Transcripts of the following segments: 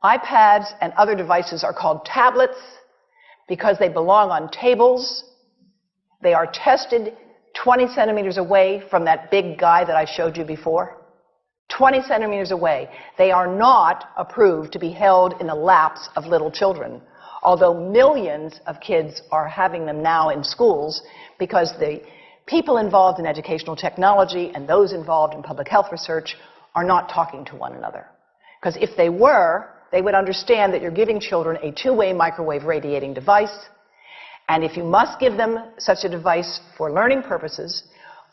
iPads and other devices are called tablets because they belong on tables. They are tested 20 centimeters away from that big guy that I showed you before. 20 centimeters away. They are not approved to be held in the laps of little children, although millions of kids are having them now in schools because the people involved in educational technology and those involved in public health research are not talking to one another. Because if they were, they would understand that you're giving children a two-way microwave radiating device, and if you must give them such a device for learning purposes,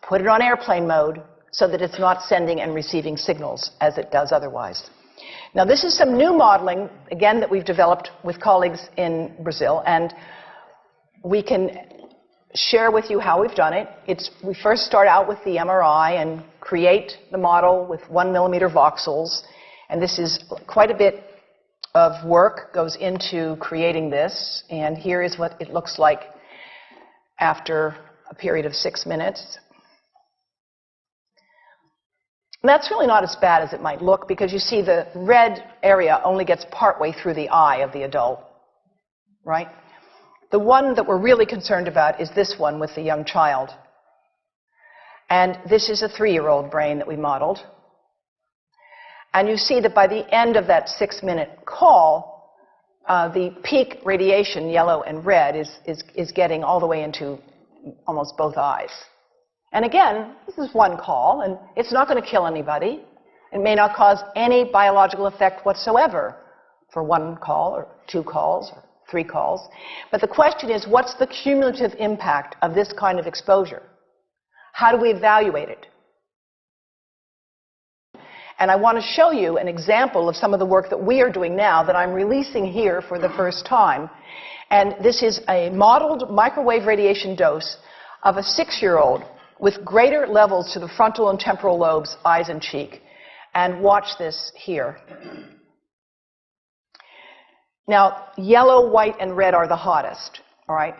put it on airplane mode so that it's not sending and receiving signals as it does otherwise. Now, this is some new modeling, again, that we've developed with colleagues in Brazil, and we can share with you how we've done it. We first start out with the MRI and create the model with 1 millimeter voxels, and this is quite a bit of work goes into creating this, and here is what it looks like after a period of 6 minutes. And that's really not as bad as it might look because you see the red area only gets partway through the eye of the adult, right? The one that we're really concerned about is this one with the young child. And this is a 3-year-old brain that we modeled. And you see that by the end of that 6-minute call, the peak radiation, yellow and red, is getting all the way into almost both eyes. And again, this is one call, and it's not going to kill anybody. It may not cause any biological effect whatsoever for 1 call or 2 calls or 3 calls. But the question is, what's the cumulative impact of this kind of exposure? How do we evaluate it? And I want to show you an example of some of the work that we are doing now that I'm releasing here for the first time. And this is a modeled microwave radiation dose of a 6-year-old with greater levels to the frontal and temporal lobes, eyes and cheek. And watch this here. Now, yellow, white, and red are the hottest, all right?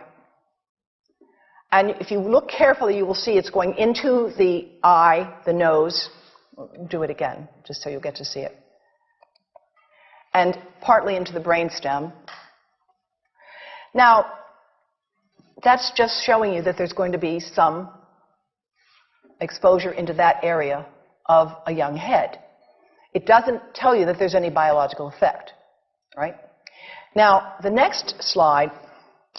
And if you look carefully, you will see it's going into the eye, the nose. Do it again, just so you'll get to see it. And partly into the brainstem. Now, that's just showing you that there's going to be some exposure into that area of a young head. It doesn't tell you that there's any biological effect, right? Now, the next slide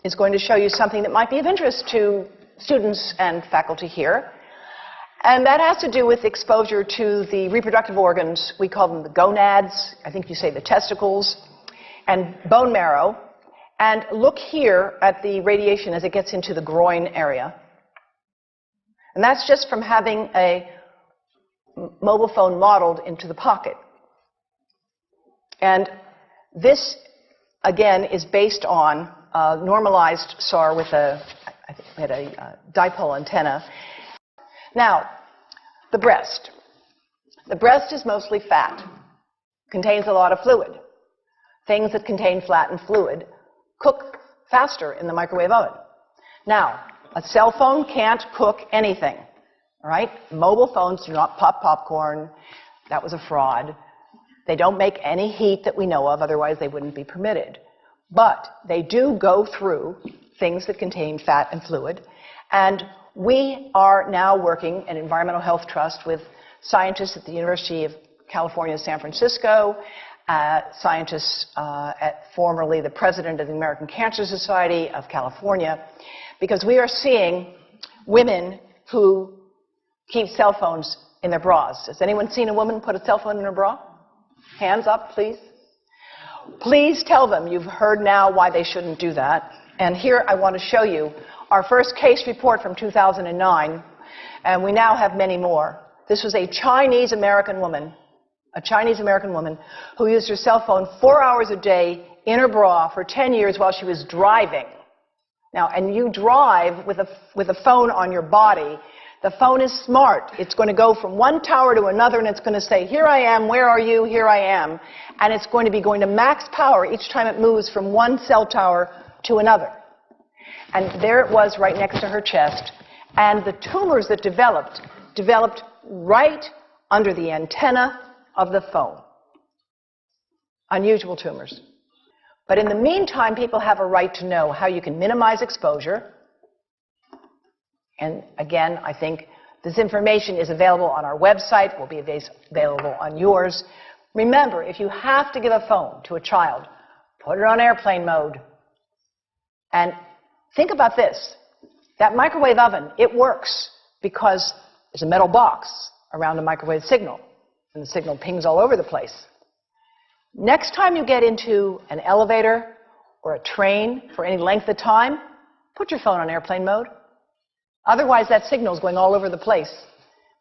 is going to show you something that might be of interest to students and faculty here. And that has to do with exposure to the reproductive organs. We call them the gonads. I think you say the testicles. And bone marrow. And look here at the radiation as it gets into the groin area. And that's just from having a mobile phone modeled into the pocket. And this, again, is based on a normalized SAR with I think we had a dipole antenna. Now, the breast. The breast is mostly fat, contains a lot of fluid. Things that contain fat and fluid cook faster in the microwave oven. Now, a cell phone can't cook anything, all right? Mobile phones do not pop popcorn. That was a fraud. They don't make any heat that we know of, otherwise they wouldn't be permitted. But they do go through things that contain fat and fluid. And we are now working at Environmental Health Trust with scientists at the University of California, San Francisco, scientists at formerly the president of the American Cancer Society of California, because we are seeing women who keep cell phones in their bras. Has anyone seen a woman put a cell phone in her bra? Hands up, please. Please tell them you've heard now why they shouldn't do that. And here I want to show you our first case report from 2009, and we now have many more. This was a Chinese-American woman who used her cell phone 4 hours a day in her bra for 10 years while she was driving. Now, and you drive with a phone on your body. The phone is smart. It's going to go from one tower to another, and it's going to say, here I am, where are you, here I am. And it's going to be going to max power each time it moves from one cell tower to another. And there it was right next to her chest. And the tumors that developed right under the antenna of the phone. unusual tumors. But in the meantime, people have a right to know how you can minimize exposure. And again, I think this information is available on our website, will be available on yours. Remember, if you have to give a phone to a child, put it on airplane mode. And think about this. That microwave oven, it works because there's a metal box around the microwave signal, and the signal pings all over the place. Next time you get into an elevator or a train for any length of time, put your phone on airplane mode. Otherwise, that signal is going all over the place,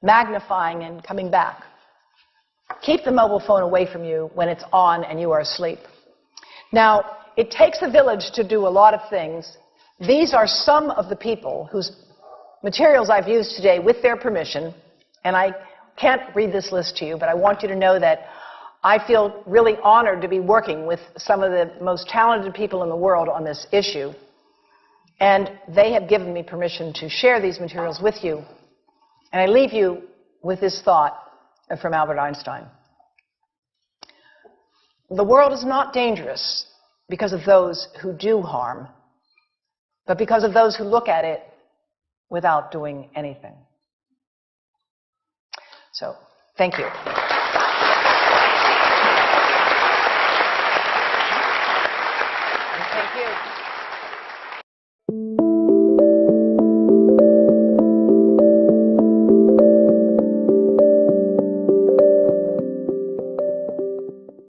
magnifying and coming back. Keep the mobile phone away from you when it's on and you are asleep. Now, it takes a village to do a lot of things. These are some of the people whose materials I've used today with their permission, and I can't read this list to you, but I want you to know that I feel really honored to be working with some of the most talented people in the world on this issue. And they have given me permission to share these materials with you. And I leave you with this thought from Albert Einstein. The world is not dangerous because of those who do harm, but because of those who look at it without doing anything. So, thank you.